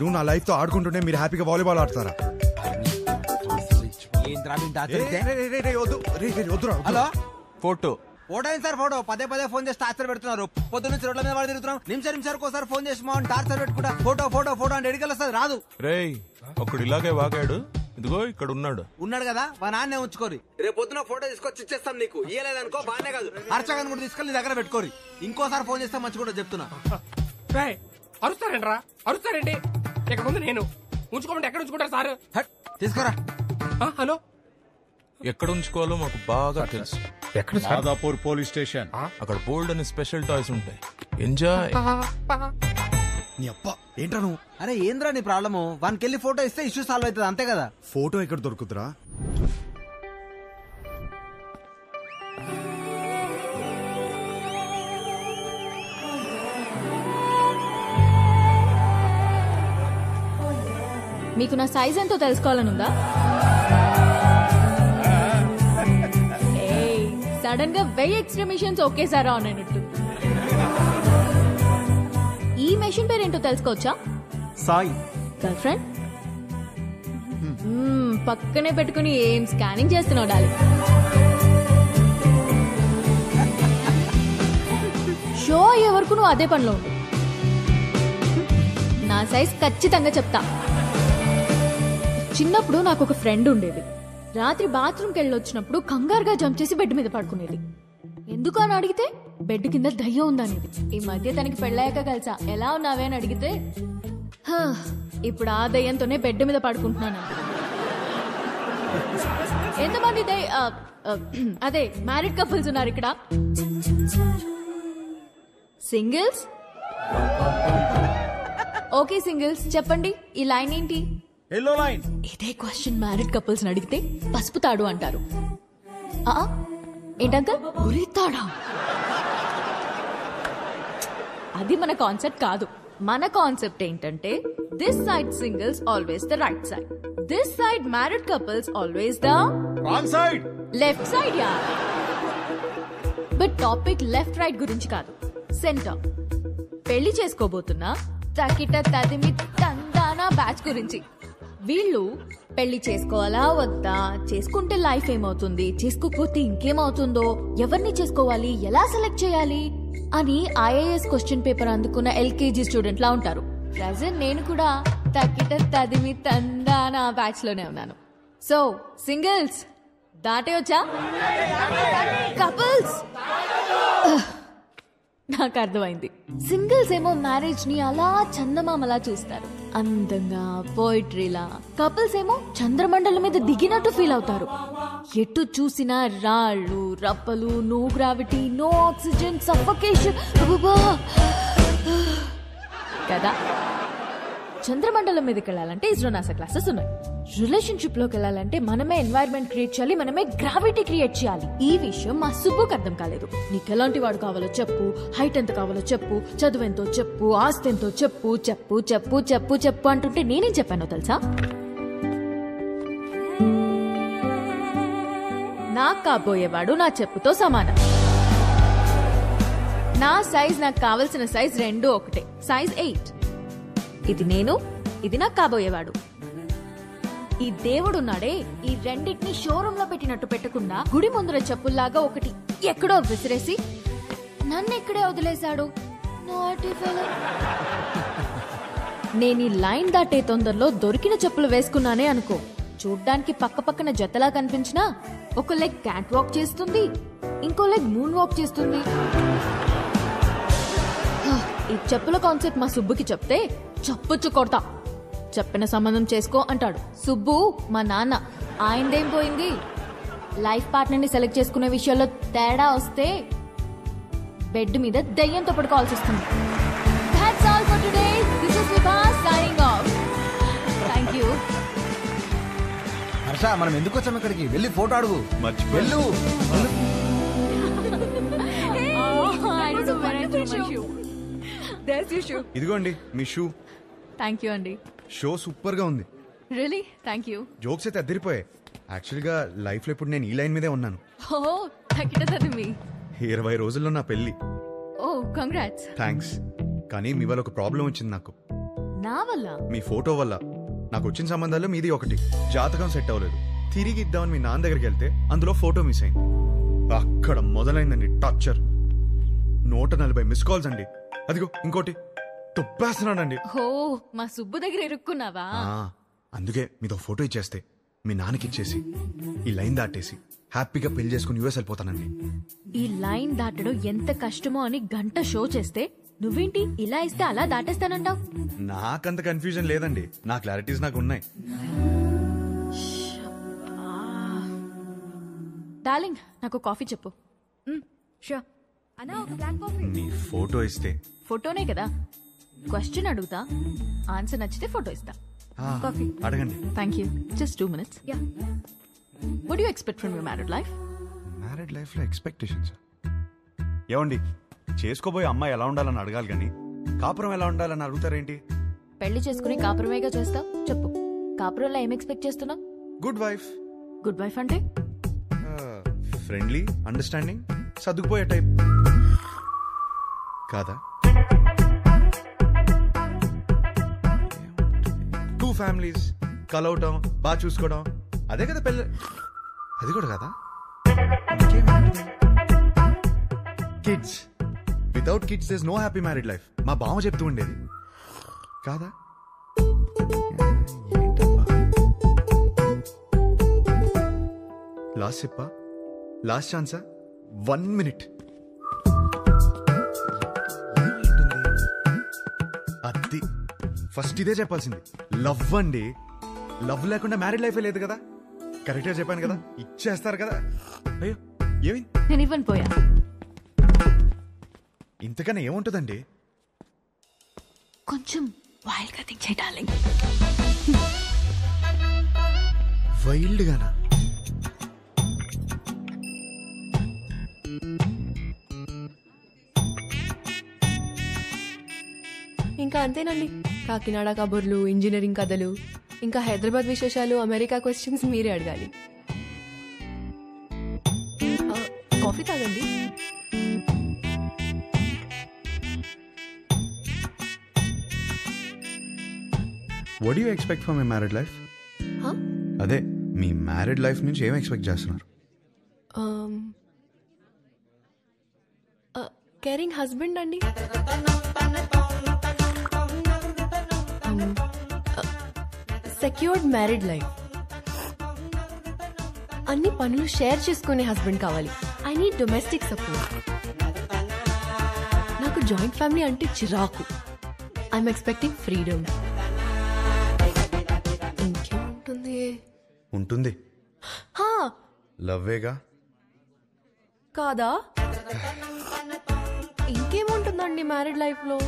మీరు నా లైఫ్ తో ఆడుకుంటుంటే మీరు హ్యాపీగా వాలీబాల్ ఆడతారా? హలో, ఫోటో ఫోటో ఏంటి సార్? ఫోటో పదే పదే ఫోన్ చేసి టార్చర్ పెడుతున్నారు. పొద్దు నుంచి రోడ్ల మీద తిరుగుతున్నాం. నిమిషానికి ఒకసారి ఫోన్ చేసి మా టార్చర్ పెట్టుకుంటా ఫోటో ఫోటో ఫోటో అంటే ఎడికెళ్ళి వస్తుంది, రాదు. రేయ్, ఒకడు ఇలాగే వాగాడు. ఇదిగో ఇక్కడ ఉన్నాడు కదా, మా నాన్నే ఉంచుకోరి. రేపు పొద్దున ఫోటో తీసుకొచ్చి ఇచ్చేస్తాం నీకు. ఇయ్యలేదనుకో బానే కాదు, అర్చకన్ కూడా తీసుకెళ్ళి నీ దగ్గర పెట్టుకోరి. ఇంకోసారి ఫోన్ చేస్తే మంచి కూడా చెప్తున్నా. అరుస్తారండి. ఇక ముందు నేను ఉంచుకోమంటే ఎక్కడ ఉంచుకుంటారు సార్? తీసుకురా. హలో, ఎక్కడ ఉంచుకోవాలో మాకు బాగా తెలుసు. ఎక్కడ? Madhapur police station. అక్కడ బోల్డ్ అని స్పెషల్ టాయ్స్ ఉంటాయి. ఎంజాయ్. నీ అప్ప ఏంట్రా నువ్వు? అరే ఏంద్రా నీ ప్రాబ్లము? వానికి వెళ్ళి ఫోటో ఇస్తే ఇష్యూ సాల్వ్ అవుతుంది, అంతే కదా. ఫోటో ఎక్కడ దొరుకుతురా? మీకు నా సైజ్ ఎంతో తెలుసుకోవాలనుందా? సడన్ గా 1000 ఎక్స్ట్రా మిషన్స్ ఒకేసారి ఆన్ అయినట్టు. ఈ మెషిన్ పేరేంటో తెలుసుకోవచ్చా? సాయి. Girlfriend? పక్కనే పెట్టుకుని ఏం స్కానింగ్ చేస్తున్నావు డాలి? షో అయ్యే వరకు నువ్వు అదే పనిలో ఉండు. నా సైజ్ ఖచ్చితంగా చెప్తా. చిన్నప్పుడు నాకు ఒక ఫ్రెండ్ ఉండేది. రాత్రి బాత్రూమ్కి వెళ్ళొచ్చినప్పుడు కంగారుగా జంప్ చేసి బెడ్ మీద పడుకునేది. ఎందుకు అని అడిగితే బెడ్ కింద దయ్యం ఉందనేది. ఈ మధ్య తనకి పెళ్ళాక కలిసా. ఎలా ఉన్నావే అని అడిగితే ఇప్పుడు ఆ దయ్యంతోనే బెడ్ మీద పడుకుంటున్నాను. ఎంతమంది అదే మ్యారీడ్ కపుల్స్ ఉన్నారు ఇక్కడ? సింగిల్స్? ఓకే సింగిల్స్, చెప్పండి ఈ లైన్ ఏంటి? Yellow line. ఇదే క్వశ్చన్ మ్యారీడ్ కపుల్స్ అడిగితే పసుపు తాడు అంటారు. ఏంటంకల్ ఉరితాడా? అది మన కాన్సెప్ట్ కాదు. మన కాన్సెప్ట్ ఏంటంటే this side singles always the right side, this side married couples always the wrong side, left side. Yeah, but topic left right గురించి కాదు, సెంటర్. పెళ్లి చేసుకోబోతున్నా తకిట తదిమి తందానా బ్యాచ్ గురించి. వీళ్ళు పెళ్లి చేసుకోవాలా వద్దా, చేసుకుంటే లైఫ్ ఏమవుతుంది, చేసుకోకపోతే ఇంకేమవుతుందో, ఎవరిని చేసుకోవాలి, ఎలా సెలెక్ట్ చేయాలి అని ఐఏఎస్ క్వశ్చన్ పేపర్ అందుకున్న ఎల్కేజీ స్టూడెంట్ లా ఉంటారు. ప్రజెంట్ నేను కూడా తకిట తదిమి తందానా బ్యాచ్ లోనే ఉన్నాను. సో సింగిల్స్ దాటే వచ్చా? కపుల్స్ నాకు అర్థమైంది. సింగిల్స్ ఏమో మ్యారేజ్ ని అలా చందమామలా చూస్తారు, అందంగా పోయిట్రీలా. కపుల్స్ ఏమో చంద్రమండలం మీద దిగినట్టు ఫీల్ అవుతారు. ఎటు చూసినా రాళ్ళు రప్పలు, no gravity, no oxygen, suffocation కదా. చంద్రమండలం మీదకి వెళ్ళాలంటే ఇస్రో నాసా క్లాసెస్ ఉన్నాయి. రిలేషన్షిప్ లోకి వెళ్ళాలంటే మనమే ఎన్వైరన్మెంట్ క్రియేట్ చేయాలి, మనమే గ్రావిటీ క్రియేట్ చేయాలి. ఈ విషయం మా సుబ్బుకి అర్థం కాలేదు. నీకు ఎలాంటి వాడు కావాలో చెప్పు, హైట్ ఎంత కావాలో చెప్పు, చదువు ఎంతో చెప్పు, ఆస్తి ఎంతో చెప్పు, చెప్పు చెప్పు చెప్పు చెప్పు అంటుంటే నేనేం చెప్పానో తెలుసా? నాకు కాబోయేవాడు నా చెప్పుతో సమానం. నా సైజ్ నాకు కావలసిన సైజ్ రెండు ఒకటే, సైజ్ 8. ఇది నేను, ఇది నాకు కాబోయేవాడు. ఈ దేవుడున్నాడే, ఈ రెండింటిని షోరూమ్ లో పెట్టినట్టు పెట్టకుండా గుడి ముందర చెప్పుల్లాగా ఒకటి ఎక్కడో విసిరేసి నన్ను ఇక్కడే వదిలేశాడు. నేను ఈ లైన్ దాటే తొందరలో దొరికిన చెప్పులు వేసుకున్నానే అనుకో, చూడ్డానికి పక్క పక్కన జతలా కనిపించినా ఒక లెగ్ క్యాట్ వాక్ చేస్తుంది, ఇంకో లెగ్ మూన్ వాక్ చేస్తుంది. ఈ చెప్పుల కాన్సెప్ట్ మా సుబ్బుకి చెప్తే చప్పుచ్చు కొడతా. చెప్పిన సంబంధం చేసుకో అంటాడు. సుబ్బు మా నాన్న, ఆయనదేం పోయింది? లైఫ్ పార్ట్నర్ ని సెలెక్ట్ చేసుకునే విషయాల్లో తేడా వస్తే బెడ్ మీద దయ్యంతో పడుకోవాల్సి వస్తుంది. That's all for today. This is Vibha signing off. Thank you. Harsha, మనం ఎందుకు వచ్చాం ఇక్కడికి? వెళ్ళి ఫోటో అడుగు. వెళ్ళు. ఇదిగోండి మీ షూ. థ్యాంక్ యూ అండి. షో సూపర్ గా ఉంది. Really thank you. జోక్స్ అయితే అదిరిపోయాయి. యాక్చువల్ గా లైఫ్ లో ఇప్పుడు నేను ఈ లైన్ మీదే ఉన్నాను. ఓ తగ్గిటది మీ 20 రోజుల్లో నా పెళ్లి. ఓ కంగ్రాట్స్. థ్యాంక్స్. కానీ మీ వల్ల ఒక ప్రాబ్లం వచ్చింది నాకు. నా వల్ల? మీ ఫోటో వల్ల. నాకు వచ్చిన సంబంధాల్లో మీది ఒకటి. జాతకం సెట్ అవ్వలేదు. తిరిగి ఇద్దామని మీ నాన్న దగ్గరికి వెళ్తే అందులో ఫోటో మిస్ అయింది. అక్కడ మొదలైందండి టార్చర్. 140 మిస్ కాల్స్ అండి. అదిగో ఇంకోటి తొప్పేస్తున్నాడండి. ఓ, మా సుబ్బు దగ్గర ఇరుక్కున్నావా? అందుకే మీతో ఫోటో ఇచ్చేస్తే మీ నాన్నకి ఇచ్చేసి ఈ లైన్ దాటేసి హ్యాపీగా పెళ్లి చేసుకుని యూఎస్ వెళ్ళిపోతానండి. ఈ లైన్ దాటడం ఎంత కష్టమో అని గంట షో చేస్తే నువ్వేంటి ఇలా ఇస్తే అలా దాటేస్తానంటావు? నాకంత కన్ఫ్యూజన్ లేదండి. నా క్లారిటీస్ నాకు ఉన్నాయి. డార్లింగ్, నాకు కాఫీ చెప్పు. షూర్. అన్నా, ఒక బ్లాక్ కాఫీ. మీ ఫోటో ఇస్తే. ఫోటోనే కదా, క్వశ్చన్ అడుగుతా, ఆన్సర్ నచ్చితే ఫోటో ఇస్తా. కాఫీ అడగండి. Thank you. Just 2 minutes. Yeah. What do you expect from your married life? Married life లో ఎక్స్పెక్టేషన్స్ ఏమండి? చేసుకోబోయే అమ్మాయి ఎలా ఉండాలని అడగాలి కానీ కాపురం ఎలా ఉండాలని అడుగుతారేంటి? పెళ్లి చేసుకుని కాపురమేగా చేస్తావు. చెప్పు, కాపురంలో ఏం ఎక్స్పెక్ట్ చేస్తున్నావు? Good wife. గుడ్ వైఫ్ అంటే ఫ్రెండ్లీ, అండర్స్టాండింగ్, సర్దుకుపోయే టైప్ కాదా? 2 ఫ్యామిలీస్ కలవటం, బాగా చూసుకోవడం, అదే కదా పెళ్ళి. అది కూడా కదా. Kids. Without kids there is no happy married life. మా బావ చెప్తూ ఉండేది కాదా? లాస్ట్ చెప్పా, లాస్ట్ ఛాన్సా? 1 minute. అది ఫస్ట్ ఇదే చెప్పాల్సింది. లవ్ అండి. లవ్ లేకుండా మ్యారీడ్ లైఫే లేదు కదా. కరెక్ట్ గా చెప్పాను కదా. ఇచ్చేస్తారు కదా. అయ్యో ఏమి, నేను ఇవ్వను పోయా. ఇంతకన్నా ఏముంటుందండి? కొంచెం వైల్డ్ గా థింక్ చేయి డార్లింగ్. వైల్డ్ గానా? ఇంకా అంతేనండి. కాకినాడ కబుర్లు, ఇంజనీరింగ్ కథలు, ఇంకా హైదరాబాద్ విశేషాలు, అమెరికా క్వశ్చన్స్ మీరే అడగాలి. కాఫీ తాగండి. What do you expect from my married life? అదే మీ మ్యారీడ్ లైఫ్ నుంచి ఏం ఎక్స్పెక్ట్ చేస్తున్నారు? కేరింగ్ హస్బెండ్ అండి. Secured married life. అన్ని పనులు షేర్ చేసుకునే హస్బెండ్ కావాలి. I need domestic support. నాకు జాయింట్ ఫ్యామిలీ అంటే చిరాకు. I'm expecting freedom. ఇంకేముంటుంది? ఉంటుంది. లవ్వేగా కాదా? ఇంకేముంటుందండి మ్యారీడ్ లైఫ్ లో?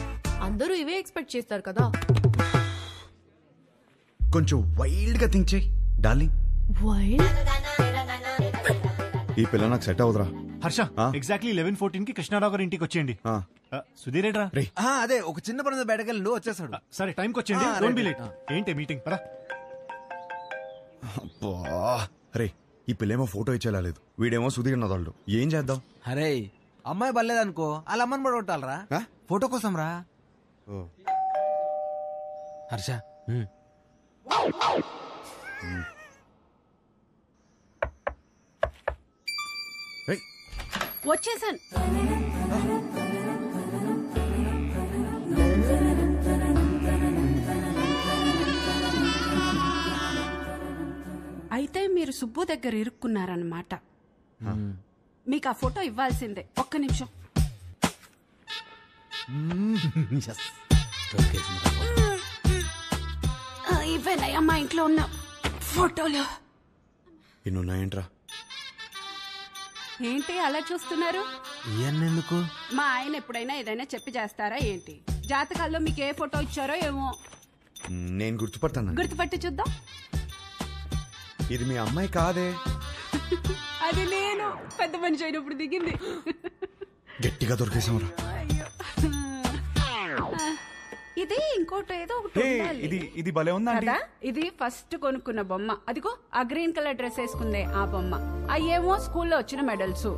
అందరూ ఇవే ఎక్స్పెక్ట్ చేస్తారు కదా. కొంచెం వైల్డ్ గా థింక్ చేయి డార్లింగ్. వైల్డ్? ఈ పిల్ల నాకు సెట్ అవుదరా. హర్ష, ఎగ్జాక్ట్లీ 11:14 కి కృష్ణారావు గారి ఇంటికి వచ్చేయండి. సుధీర్ ఏడ్రా? అదే ఒక చిన్న పని బయటకెళ్ళి వచ్చేసాడు. సరే టైంకి వచ్చేయండి. Don't be late. ఏంటి మీటింగ్? పరా. అరే ఈ పిల్లేమో ఫోటో ఇచ్చేలాలేదు, వీడేమో సుధీర్ నదాళ్ళు. ఏం చేద్దాం? అరే అమ్మాయి బలేదనుకో, వాళ్ళ అమ్మని కూడా కొట్టాలరా ఫోటో కోసం రా. హర్ష వచ్చేసాను. అయితే మీరు సుబ్బు దగ్గర ఇరుక్కున్నారన్నమాట. మీకు ఆ ఫోటో ఇవ్వాల్సిందే. ఒక్క నిమిషం. ఇవేనయ్యా మా ఇంట్లో ఉన్న ఫోటోలు. ఇన్నున్నాయంట్రా? ఏంటి అలా చూస్తున్నారు? ఎందుకు? మా ఆయన ఎప్పుడైనా ఏదైనా చెప్పి చేస్తారా ఏంటి? జాతకాల్లో మీకు ఏ ఫోటో ఇచ్చారో ఏమో. నేను గుర్తుపడతాను. గుర్తుపట్టి చూద్దాం. ఇది మీ అమ్మాయి కాదే. అది నేను పెద్ద మనిషి అయినప్పుడు దిగింది. గట్టిగా దొరికేసాంరా. ఇది ఇంకోటి ఏదో ఒకటి ఉండాలి. ఇది భలే ఉందా కదా? ఇది ఫస్ట్ కొనుక్కున్న బొమ్మ. అదిగో ఆ గ్రీన్ కలర్ డ్రెస్ వేసుకుందే ఆ బొమ్మ. అయ్యేమో స్కూల్లో వచ్చిన మెడల్స్.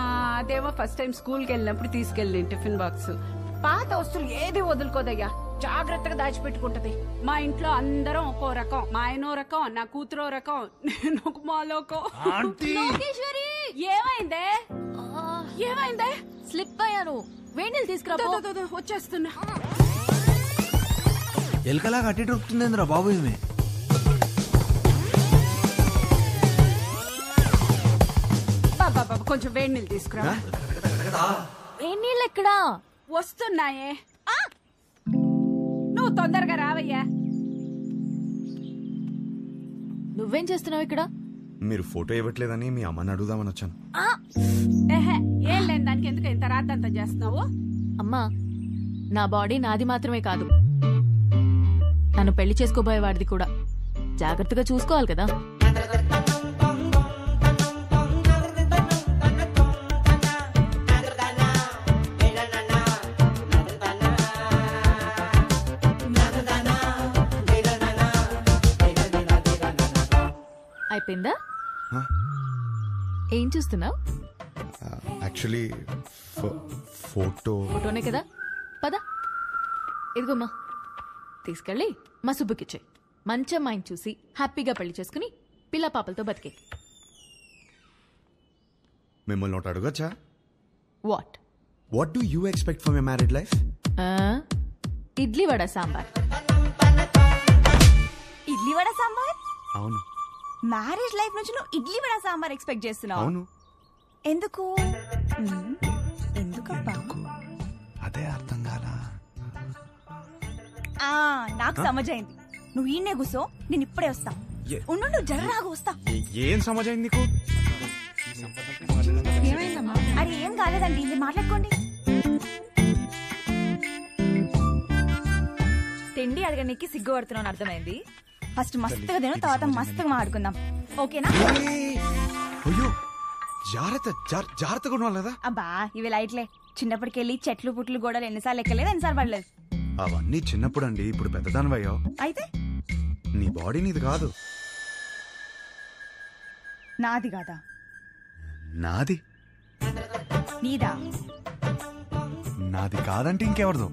అదేమో ఫస్ట్ టైం స్కూల్కి వెళ్ళినప్పుడు తీసుకెళ్ళి టిఫిన్ బాక్స్. పాత వస్తువులు ఏది వదులుకోదయ్యా. జాగ్రత్తగా దాచిపెట్టుకుంటది. మా ఇంట్లో అందరం ఒక్కో రకం, మా ఆయనో రకం, నా కూతురో రకం, నేను ఒక మాలోకం. లోకేశ్వరి ఏమైందే ఏమైందే? స్లిప్ అయ్యాను. వేణీలు తీసుకురా పో. వచ్చేస్తున్నా. ఎలకలా కట్టి దొరుకుతుందేంద్రా బాబు ఈమె. బాబా కొంచెం వేడి నీళ్ళు తీసుకురా. వేణీళ్ళు ఎక్కడా? వస్తున్నాయే. నువ్వు తొందరగా రావయ్యా. నువ్వేం చేస్తున్నావు ఇక్కడ? మీరు ఫోటో ఇవ్వట్లేదని మీ అమ్మని అడుగుదామని వచ్చాను. ఏం లేని దానికి ఎందుకు ఇంత రాద్దంతా చేస్తున్నావు? అమ్మా, నా బాడీ నాది మాత్రమే కాదు, నన్ను పెళ్లి చేసుకోబోయేవాడిది కూడా. జాగ్రత్తగా చూసుకోవాలి కదా. అయిపోయిందా? ఏం చూస్తున్నావు? యాక్చువల్లీ ఫోటోనే కదా. పద, ఇదిగోమ్మా, తీసుకెళ్ళి మా సుబ్బుకిచ్చే. మంచి అమ్మాయిని చూసి హ్యాపీగా పెళ్లి చేసుకుని పిల్ల పాపలతో బతికే. మిమ్మల్ని ఒకటి అడగచ్చా? What do you expect for my married life? Idli vada sambar. Idli vada sambar? అవును. మ్యారేజ్ లైఫ్ నుంచి నువ్వు ఇడ్లీ వడ సాంబార్ ఎక్స్పెక్ట్ చేస్తున్నావు? అవును. ఎందుకు? ఎందుకబ్బా? అదే అర్థం కాలా. నాకు సమజైంది. నువ్వు ఈయనే కూసో, నేను ఇప్పుడే వస్తా. ఉండు, నువ్వు జర్రాగా వస్తా. ఏం సమజైంది నీకు? అరే ఏం కాలేదండి, మీరు మాట్లాడుకోండి. తిండి అడగడానికి సిగ్గుపడుతున్నాను అర్థమైంది. ఫస్ట్ మస్తుగా తిను, తర్వాత మస్తుగా మాట్లాడుకుందాం, ఓకేనా? అయ్యో, జాగ్రత్తగా ఉండాలి కదా. అబ్బా ఇవి లైట్లే. చిన్నప్పటికెళ్ళి చెట్లు పుట్లు గోడలు ఎన్నిసార్లు ఎక్కలేదు, ఎన్నిసార్లు పడలేదు. అవన్నీ చిన్నప్పుడు అండి. ఇప్పుడు పెద్దదానివయ్యావు. అయితే నీ బాడీ నీది కాదు. నాది కాదా? నాది. నీదా? నాది కాదంటే ఇంకెవరిదో.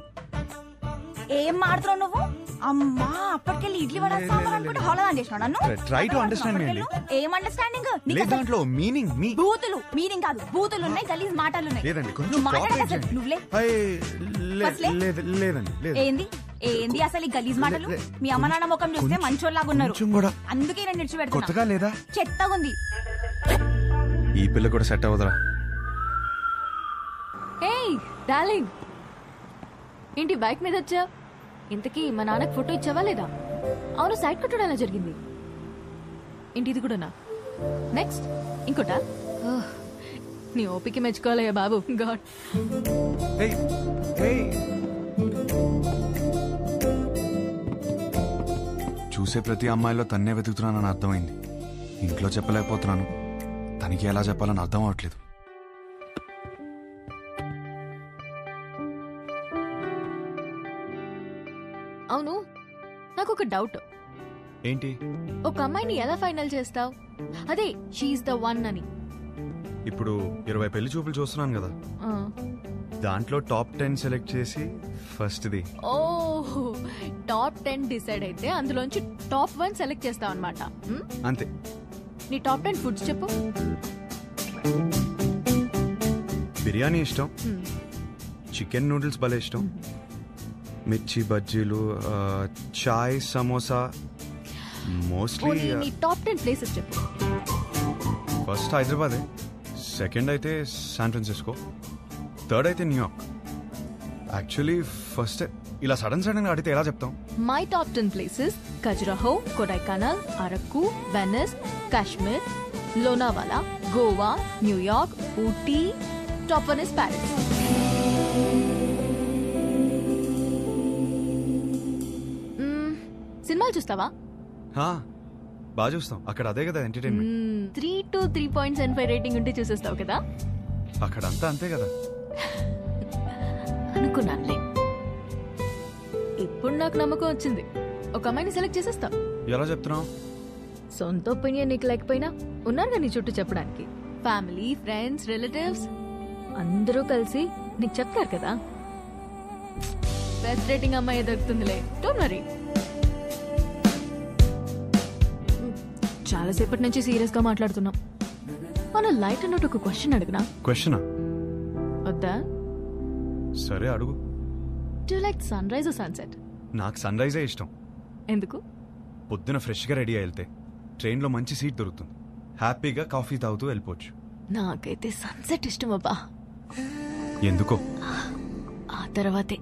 ఏం మాడుతున్నావు నువ్వు? అమ్మా, అప్పటికెళ్ళి ఇడ్లీ వడ సాంబార్ అనుకుంటే హోళదాన్ చేసినావు నన్ను. Try to understand me అండి. ఏం అండర్స్టాండింగ్? దాంట్లో మీనింగ్ బూతులు మీనింగ్ కాదు, బూతులు ఉన్నాయి, గలీజ్ మాటలు ఉన్నాయి. లేదండి, కొంచెం నువ్వు మాట్లాడక cooperate అసలు చేయండి. నువ్వులే. లేదండి. ఏంది ఏంది అసలు ఈ గలీజ్ మాటలు? మీ అమ్మ నాన్న ముఖం చూస్తే మంచోళ్ళలాగా ఉన్నారు, అందుకే నేను నిడిచిపెడుతున్నా. కొత్తగా లేదా? చెత్తగా ఉంది. ఈ పిల్ల కూడా సెట్ అవ్వదురా. ఏయ్ డార్లింగ్, ఏంటి బైక్ మీద వచ్చా? ఇంతకీ మా నాన్నకు ఫోటో ఇచ్చావా లేదా? అవును, సైడ్ కొట్టడం ఎలా జరిగింది? ఏంటి ఇది కూడానా? నెక్స్ట్ ఇంకోటా? నీ ఓపిక మెచ్చుకోవాలయ్యా బాబు. గాడ్, చూసే ప్రతి అమ్మాయిలో తన్నే వెతుకుతున్నానని అర్థమైంది. ఇంట్లో చెప్పలేకపోతున్నాను, తనకి ఎలా చెప్పాలని అర్థం అవట్లేదు. అవును, నాకు ఒక డౌట్. ఏంటి? ఒక అమ్మాయిని ఎలా ఫైనల్ చేస్తావు? అదే షీఈస్ ద వన్ అని. ఇప్పుడు 20 పెళ్లి చూపులు చూస్తున్నాను కదా, దాంట్లో టాప్ 10 సెలెక్ట్ చేసి ఫస్ట్ది. ఓ, టాప్ 10 డిసైడ్ అయితే అందులోంచి టాప్ 1 సెలెక్ట్ చేస్తావు అనమాట. అంతే. నీ టాప్ 10 ఫుడ్స్ చెప్పు. బిర్యానీ ఇష్టం, చికెన్ నూడిల్స్ భలే ఇష్టం, మిర్చి బజ్జీలు, చాయ్, సమోసా. మోస్ట్లీ నీ టాప్ 10 ప్లేసెస్ చెప్పు. ఫస్ట్ హైదరాబాదే, సెకండ్ అయితే శాన్ ఫ్రాన్సిస్కో, థర్డ్ అయితే న్యూయార్క్. యాక్చువల్లీ ఫస్ట్ ఇలా సడన్ గా అడిగితే ఎలా చెప్తాం? My top 10 places: Khajuraho, Kodaikanal, Araku, Venus, Kashmir, Lonavala, Goa, New York, Ooty. Top 1 is Paris. సినిమాలు చూస్తావా? బాగా చూస్తాం. అక్కడ అదే కదా ఎంటర్టైన్మెంట్. 3 to 3.75 రేటింగ్ ఉంటే చూసేస్తావు కదా. అక్కడ అంతా అంతే కదా. అనుకున్నానులే. ఇప్పుడు నాకు నమ్మకం వచ్చింది, ఒక అమ్మాయిని సెలెక్ట్ చేసేస్తావు. ఎలా చెప్తున్నావు? సొంత ఒపీనియన్ నీకు లేకపోయినా ఉన్నారు నీ చుట్టూ చెప్పడానికి. ఫ్యామిలీ, ఫ్రెండ్స్, రిలేటివ్స్ అందరూ కలిసి నీకు చెప్తారు కదా. బెస్ట్ రేటింగ్ అమ్మాయి దొరుకుతుందిలే, డోంట్ వరీ. చాలాసేపటి నుంచి సీరియస్ గా మాట్లాడుతున్నాం. మన లైట్ అన్నట్టు ఒక క్వశ్చన్ అడిగినా? క్వశ్చనా? వద్దా? సరే అడుగు. Do you like sunrise or sunset? నాకు సన్ రైజే ఇష్టం. ఎందుకు? పొద్దున ఫ్రెష్గా రెడీ అయి వెళ్తే ట్రైన్లో మంచి సీట్ దొరుకుతుంది, హ్యాపీగా కాఫీ తాగుతూ వెళ్ళిపోవచ్చు. నాకైతే సన్సెట్ ఇష్టం అబ్బా. ఎందుకో? ఆ తర్వాతే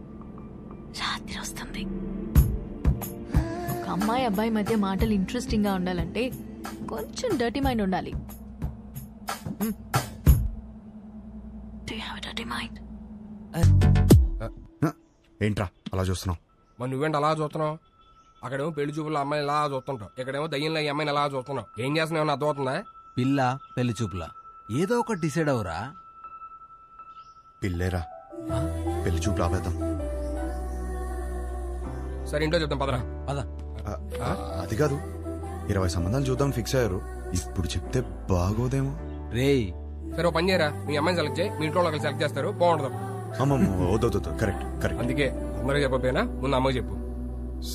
రాత్రి వస్తుంది. ఒక అమ్మాయి అబ్బాయి మధ్య మాటలు ఇంట్రెస్టింగ్ గా ఉండాలంటే కొంచెం డర్టీ మైండ్ ఉండాలి. Do you have a dirty mind? ఏంట్రా అలా చూస్తున్నావు? మరి నువ్వేంటి అలా చూస్తున్నావు? అక్కడేమో పెళ్లి చూపుల అమ్మాయిని ఇలా చూస్తుంటావు, ఇక్కడేమో దయ్యంలో ఈ అమ్మాయిని ఎలా చూస్తున్నావు. ఏం చేస్తున్నావు? అర్థమవుతుందా? పిల్ల పెళ్లి చూపులా ఏదో ఒకటి డిసైడ్ అవరా. పిల్లేరా, పెళ్లి చూపు రాబేద్దాం. సరే ఇంట్లో చెప్తాం పదరా. పద. అది కాదు, 20 సంబంధాలు చూద్దాం ఫిక్స్ అయ్యారు. ఇప్పుడు చెప్తే బాగోదేమో. రేయ్ సరే ఓ పని చేయరా, మీ అమ్మాయిని సెలెక్ట్ చేయి, మీ ఇంట్లో ఒకరు సెలెక్ట్ చేస్తారు, బాగుంటుంది. అమ్మమ్మ వద్దు, కరెక్ట్ కరెక్ట్. అందుకే అందరూ చెప్పకపోయినా ముందు అమ్మకి చెప్పు.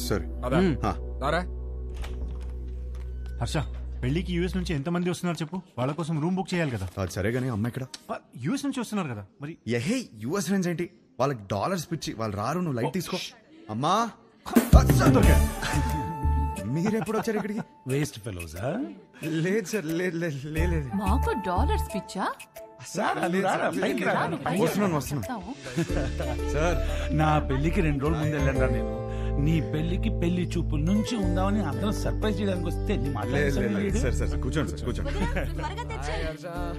సరే అదా దారా. హర్ష, పెళ్లికి యూఎస్ నుంచి ఎంతమంది వస్తున్నారు చెప్పు, వాళ్ళ కోసం రూమ్ బుక్ చేయాలి కదా. అది సరే గానీ అమ్మ ఇక్కడ యూఎస్ నుంచి వస్తున్నారు కదా మరి. ఎహే యుఎస్ ఫ్రెండ్స్ ఏంటి, వాళ్ళకి డాలర్స్ పిచ్చి, వాళ్ళు రారు, నువ్వు లైట్ తీసుకో. అమ్మా మీరెప్పుడు వచ్చారు ఇక్కడికి? వేస్ట్ ఫెలోజా? లేదు సార్, లేదు. మాకు డాలర్స్ పిచ్చా? వస్తున్నాను సార్. నా పెళ్లికి 2 రోజుల ముందు వెళ్ళండి నేను. నీ పెళ్లికి పెళ్లి చూపుల నుంచి ఉందామని అందరం సర్ప్రైజ్ చేయడానికి వస్తే సార్ కూర్చోండి.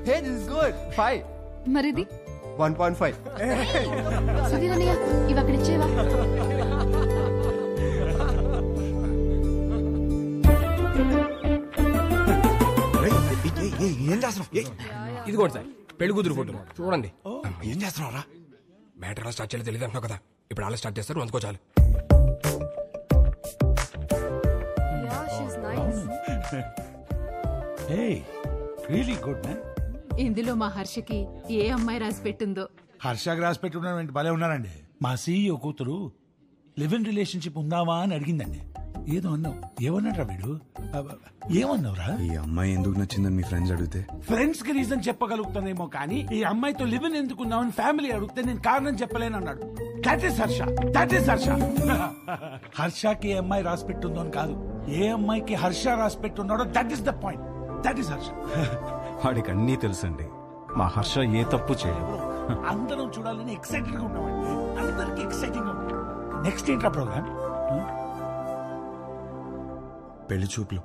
Hey this is good. 5 మరిది 1.5. సుధీర్ అన్నయ్య, ఇవి అక్కడ ఇచ్చేవా? ఏం చేస్తున్నావు? ఇది కూడా సార్ పెళ్లి కూతురు ఫోటో చూడండి. ఏం చేస్తున్నావురా? మ్యాటర్ ఎలా స్టార్ట్ చేయాలో తెలియదు అంటున్నావు కదా, ఇప్పుడు అలా స్టార్ట్ చేస్తారు, అందుకో చాలు. Really good man. ఇందులో మా హర్షకి ఏ అమ్మాయి రాసి పెట్టిందో. హర్షకి రాసి పెట్టుకున్నాడు, భలే ఉన్నారండి. మా సీఈఓ కూతురు లివ్ ఇన్ రిలేషన్షిప్ ఉందావా అని అడిగిందండి. ఏదో అన్నావు, ఏమన్నాడ్రా వీడు? ఏమన్నావురా? ఈ అమ్మాయి ఎందుకు నచ్చిందని మీ ఫ్రెండ్స్ అడిగితే ఫ్రెండ్స్ కి రీజన్ చెప్పగలుగుతానేమో కానీ ఈ అమ్మాయితో లివ్ ఇన్ ఎందుకున్నావని ఫ్యామిలీ అడిగితే నేను కారణం చెప్పలేను అన్నాడు. That is Harsha, that is Harsha. హర్షకి ఏ అమ్మాయి రాసి పెట్టుందో అని కాదు, ఏ అమ్మాయికి హర్ష రాసి పెట్టున్నాడో that is the point. That is Harsha. వాడికి అన్నీ తెలుసండి, మా హర్ష ఏ తప్పు చేయదు. అందరం చూడాలని ఎక్సైటెడ్ గా ఉన్నామండి, అందరికి ఎక్సైటింగ్ గా ఉంది. నెక్స్ట్ ఏంట్రా ప్రోగ్రామ్? పెళ్లి చూపులు.